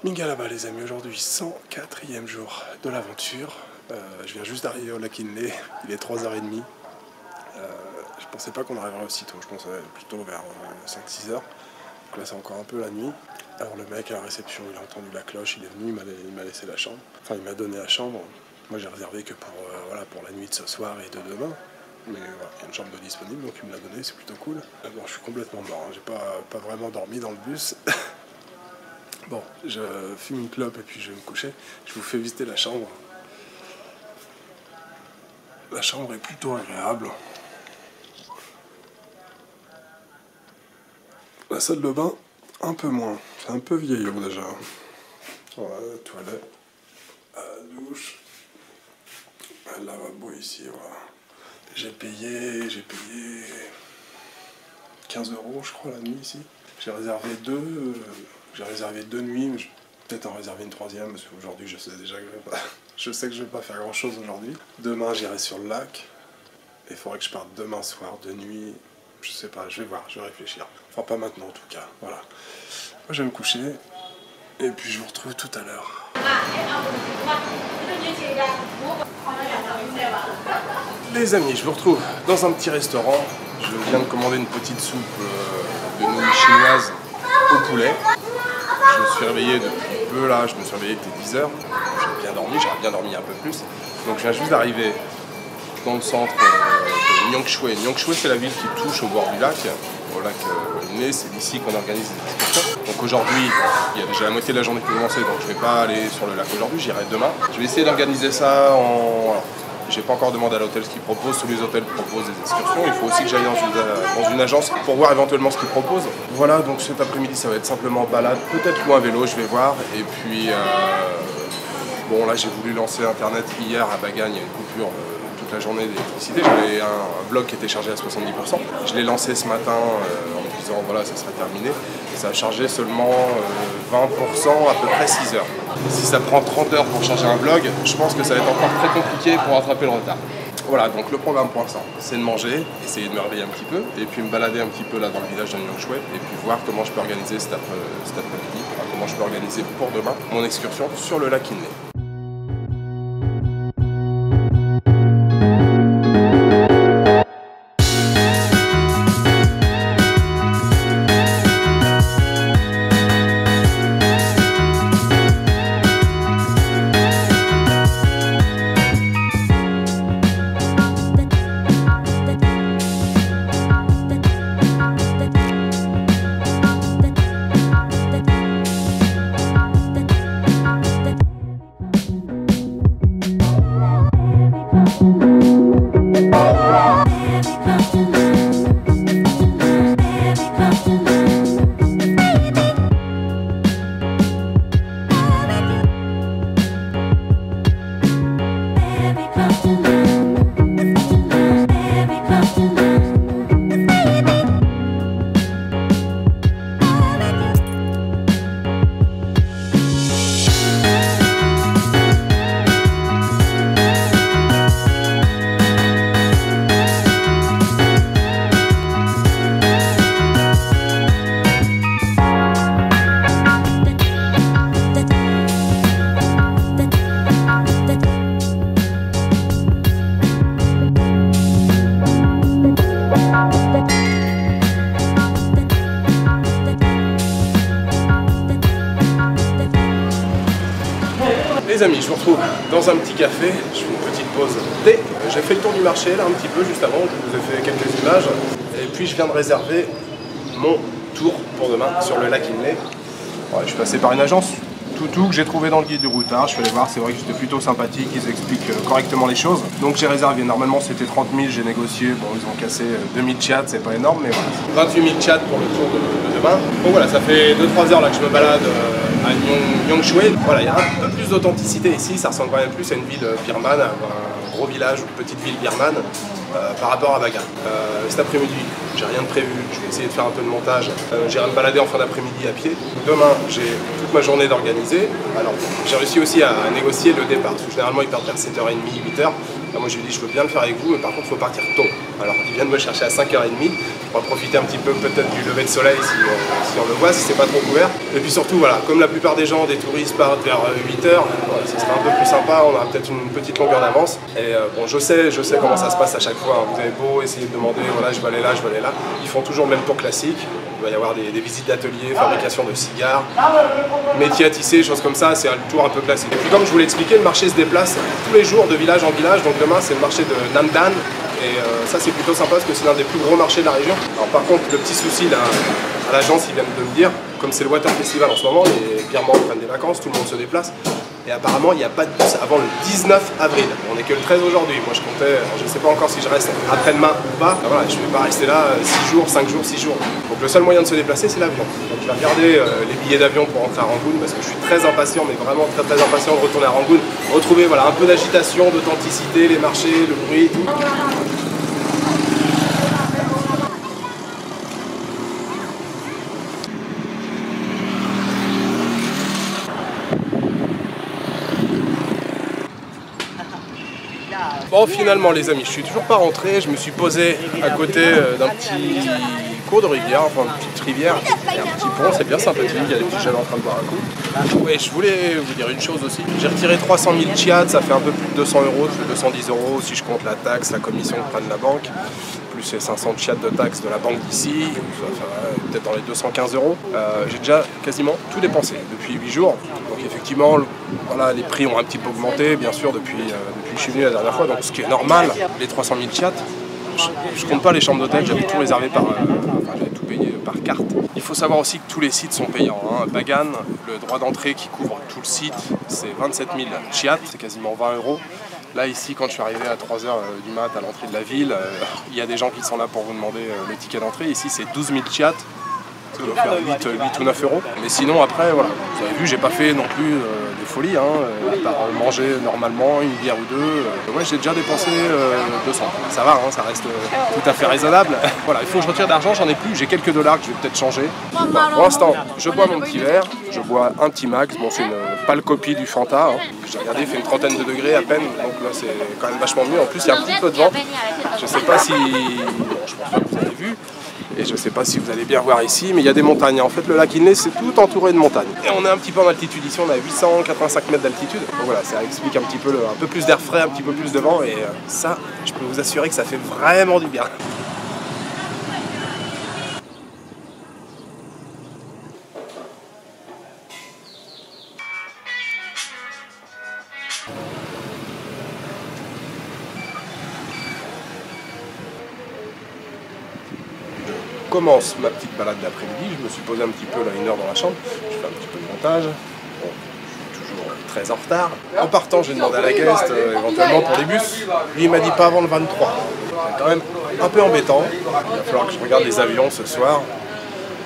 Minga là-bas les amis, aujourd'hui 104e jour de l'aventure. Je viens juste d'arriver au lac Inle, il est 3h30. Je pensais pas qu'on arriverait aussitôt, je pensais plutôt vers 5-6h. Donc là c'est encore un peu la nuit. Alors le mec à la réception, il a entendu la cloche, il est venu, il m'a laissé la chambre. Enfin il m'a donné la chambre. Moi j'ai réservé que pour, pour la nuit de ce soir et de demain. Mais voilà, il y a une chambre de disponible donc il me l'a donné, c'est plutôt cool. Bon, je suis complètement mort, hein. J'ai pas vraiment dormi dans le bus. Bon, je fume une clope et puis je vais me coucher. Je vous fais visiter la chambre. La chambre est plutôt agréable. La salle de bain, un peu moins. C'est un peu vieillot déjà. Voilà, la toilette, la douche, le lavabo ici, voilà. J'ai payé 15 € je crois la nuit ici. J'ai réservé deux nuits, mais je vais peut-être en réserver une troisième, parce qu'aujourd'hui je sais déjà que je sais que je vais pas faire grand chose aujourd'hui. Demain j'irai sur le lac, et il faudrait que je parte demain soir, de nuit, je sais pas, je vais voir, je vais réfléchir. Enfin pas maintenant en tout cas, voilà. Moi je vais me coucher, et puis je vous retrouve tout à l'heure. Les amis, je vous retrouve dans un petit restaurant. Je viens de commander une petite soupe de nouilles chinoises au poulet. Je me suis réveillé depuis peu là, je me suis réveillé, il était 10h. J'ai bien dormi, j'aurais bien dormi un peu plus. Donc je viens juste d'arriver dans le centre de Nyongshui. Nyongshui c'est la ville qui touche au bord du lac, au lac Inle, c'est d'ici qu'on organise des excursions. Donc aujourd'hui, il y a déjà la moitié de la journée qui est commencée, donc je ne vais pas aller sur le lac aujourd'hui, j'irai demain. Je vais essayer d'organiser ça en... Alors, j'ai pas encore demandé à l'hôtel ce qu'ils proposent, tous les hôtels proposent des excursions, il faut aussi que j'aille dans une agence pour voir éventuellement ce qu'ils proposent. Voilà, donc cet après-midi ça va être simplement balade, peut-être loin vélo, je vais voir. Et puis, bon là j'ai voulu lancer internet hier à Bagagne, il y a une coupure toute la journée d'électricité. J'avais un blog qui était chargé à 70%. Je l'ai lancé ce matin en me disant voilà ça serait terminé. Et ça a chargé seulement 20% à peu près 6 heures. Si ça prend 30 heures pour charger un blog, je pense que ça va être encore très compliqué pour rattraper le retard. Voilà, donc le programme pour l'instant, c'est de manger, essayer de me réveiller un petit peu, et puis me balader un petit peu là dans le village de Nyongshui, et puis voir comment je peux organiser cet après-midi, comment je peux organiser pour demain mon excursion sur le lac Inle. Les amis, je vous retrouve dans un petit café, je fais une petite pause thé. J'ai fait le tour du marché là un petit peu juste avant, je vous ai fait quelques images. Et puis je viens de réserver mon tour pour demain sur le lac Inle. Ouais, je suis passé par une agence Toutou que j'ai trouvé dans le guide du routard. Je suis allé voir, c'est vrai que j'étais plutôt sympathique, ils expliquent correctement les choses. Donc j'ai réservé, normalement c'était 30 000, j'ai négocié, bon ils ont cassé 2000 chats, c'est pas énorme mais voilà. 28 000 chats pour le tour de demain. Donc voilà, ça fait 2-3 heures là que je me balade à Nyongshui. Voilà, il y a un peu plus d'authenticité ici, ça ressemble quand même plus à une ville birmane, à un gros village ou une petite ville birmane par rapport à Bagan. Cet après-midi, j'ai rien de prévu, je vais essayer de faire un peu de montage. J'irai me balader en fin d'après-midi à pied. Demain, j'ai toute ma journée d'organiser. Alors, j'ai réussi aussi à négocier le départ, parce que généralement ils partent vers 7h30, 8h. Moi je lui ai dit je veux bien le faire avec vous, mais par contre il faut partir tôt. Alors ils viennent me chercher à 5h30. On va profiter un petit peu peut-être du lever de soleil si on le voit, si c'est pas trop couvert. Et puis surtout, voilà, comme la plupart des gens, des touristes partent vers 8h, voilà, ce sera un peu plus sympa, on aura peut-être une petite longueur d'avance. Et bon, je sais comment ça se passe à chaque fois. Hein. Vous avez beau essayer de demander, voilà, je vais aller là, je vais aller là. Ils font toujours le même tour classique. Il va y avoir des visites d'ateliers, fabrication de cigares, métiers à tisser, choses comme ça, c'est un tour un peu classique. Et puis comme je vous l'ai expliqué, le marché se déplace tous les jours de village en village. Donc demain, c'est le marché de Namdan. Et ça c'est plutôt sympa parce que c'est l'un des plus gros marchés de la région. Alors par contre le petit souci là, à l'agence ils viennent de me dire, comme c'est le Water Festival en ce moment, les Birmans prennent des vacances, tout le monde se déplace. Et apparemment il n'y a pas de bus avant le 19 avril. On n'est que le 13 aujourd'hui. Moi je comptais, je ne sais pas encore si je reste après-demain ou pas. Alors, voilà, je ne vais pas rester là 6 jours, 5 jours, 6 jours. Donc le seul moyen de se déplacer c'est l'avion. Donc je vais regarder les billets d'avion pour rentrer à Rangoon parce que je suis très impatient, mais vraiment très impatient de retourner à Rangoon. Retrouver voilà, un peu d'agitation, d'authenticité, les marchés, le bruit, tout. Bon finalement les amis, je suis toujours pas rentré, je me suis posé à côté d'un petit cours de rivière, enfin une petite rivière, et un petit pont, c'est bien sympathique, il y a des petits jeunes en train de boire un coup. Ouais, je voulais vous dire une chose aussi, j'ai retiré 300 000 chiads, ça fait un peu plus de 200 €, 210 € si je compte la taxe, la commission que prenne la banque, plus les 500 chiads de taxe de la banque d'ici, peut-être dans les 215 €. J'ai déjà quasiment tout dépensé depuis 8 jours, donc effectivement voilà, les prix ont un petit peu augmenté bien sûr depuis que je suis venu la dernière fois, donc ce qui est normal, les 300 000 chiads. Je compte pas les chambres d'hôtel, j'avais tout réservé par, j'avais tout payé par carte. Il faut savoir aussi que tous les sites sont payants. Hein. Bagan, le droit d'entrée qui couvre tout le site, c'est 27 000 chiads, c'est quasiment 20 €. Là ici, quand je suis arrivé à 3h du mat à l'entrée de la ville, il y a des gens qui sont là pour vous demander le ticket d'entrée. Ici c'est 12 000 chiads. Ça doit faire 8 ou 9 €. Mais sinon après, voilà, vous avez vu, j'ai pas fait non plus des folies, hein, à part manger normalement, une bière ou deux. Ouais, j'ai déjà dépensé 200. Ça va, hein, ça reste tout à fait raisonnable. Voilà, il faut que je retire d'argent, j'en ai plus, j'ai quelques dollars que je vais peut-être changer. Bon, pour l'instant, je bois mon petit verre, je bois un petit max, bon c'est une pâle copie du Fanta. Hein. J'ai regardé, il fait une trentaine de degrés à peine, donc là c'est quand même vachement mieux. En plus il y a un petit peu de vent. Je sais pas si... Bon, je pense pas que vous avez vu. Et je ne sais pas si vous allez bien voir ici, mais il y a des montagnes. En fait, le lac Inle, c'est tout entouré de montagnes. Et on est un petit peu en altitude ici, on est à 885 mètres d'altitude. Donc voilà, ça explique un petit peu un peu plus d'air frais, un petit peu plus de vent. Et ça, je peux vous assurer que ça fait vraiment du bien. Commence ma petite balade d'après-midi, je me suis posé un petit peu là 1 heure dans la chambre, je fais un petit peu de montage, bon, je suis toujours très en retard. En partant, j'ai demandé à la guest éventuellement pour les bus, lui il m'a dit pas avant le 23. C'est quand même un peu embêtant, il va falloir que je regarde les avions ce soir,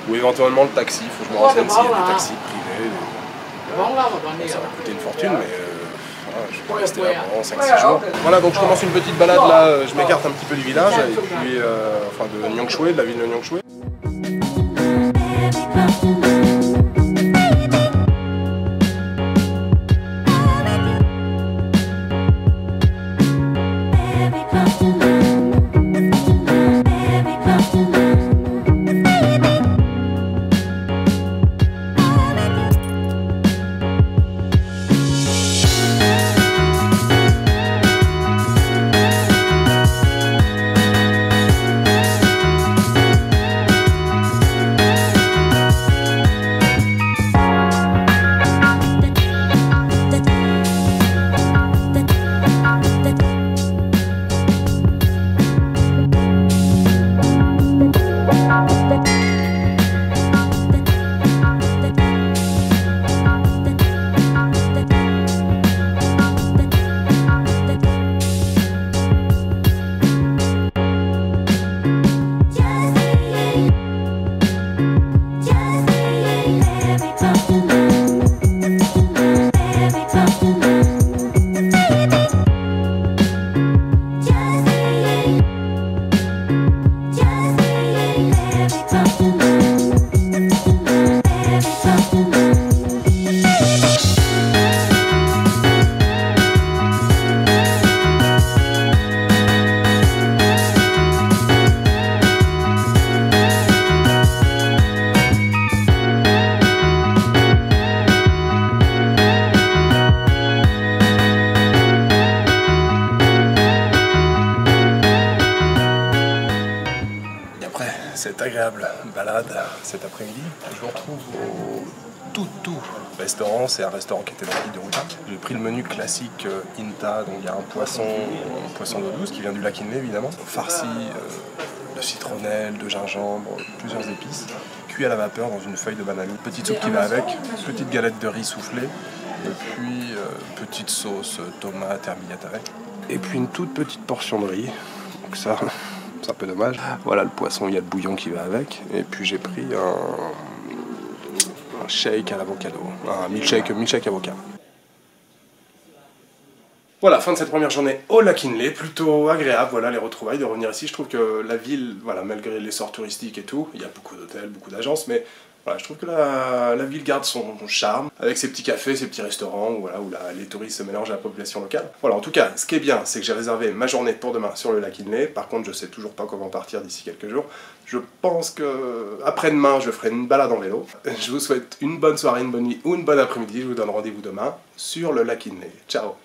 ou éventuellement le taxi, il faut que je me renseigne s'il y a des taxis privés. Bon, ça va coûter une fortune, mais je vais pas rester là pendant 5-6 jours. Voilà, donc je commence une petite balade là, je m'écarte un petit peu du village, et puis, enfin de Nyongshui, de la ville de Nyongshui. cette agréable balade cet après-midi. Je vous retrouve au tout restaurant. C'est un restaurant qui était dans la ville de Routa. J'ai pris le menu classique Inta, donc il y a un poisson d'eau douce qui vient du lac Inle évidemment, farci de citronnelle, de gingembre, plusieurs épices, cuit à la vapeur dans une feuille de banane. Petite soupe qui va avec, petite galette de riz soufflée, et puis petite sauce tomate hermigata. Et puis une toute petite portion de riz, donc ça c'est un peu dommage. Voilà le poisson, il y a le bouillon qui va avec, et puis j'ai pris un shake à l'avocado, un milkshake avocat. Voilà, fin de cette première journée au lac Inle, plutôt agréable, voilà, les retrouvailles de revenir ici. Je trouve que la ville, voilà, malgré l'essor touristique et tout, il y a beaucoup d'hôtels, beaucoup d'agences, mais voilà, je trouve que la ville garde son charme, avec ses petits cafés, ses petits restaurants, voilà, où les touristes se mélangent à la population locale. Voilà, en tout cas, ce qui est bien, c'est que j'ai réservé ma journée pour demain sur le lac Inle. Par contre, je sais toujours pas comment partir d'ici quelques jours. Je pense que après-demain, je ferai une balade en vélo. Je vous souhaite une bonne soirée, une bonne nuit ou une bonne après-midi. Je vous donne rendez-vous demain sur le lac Inle. Ciao!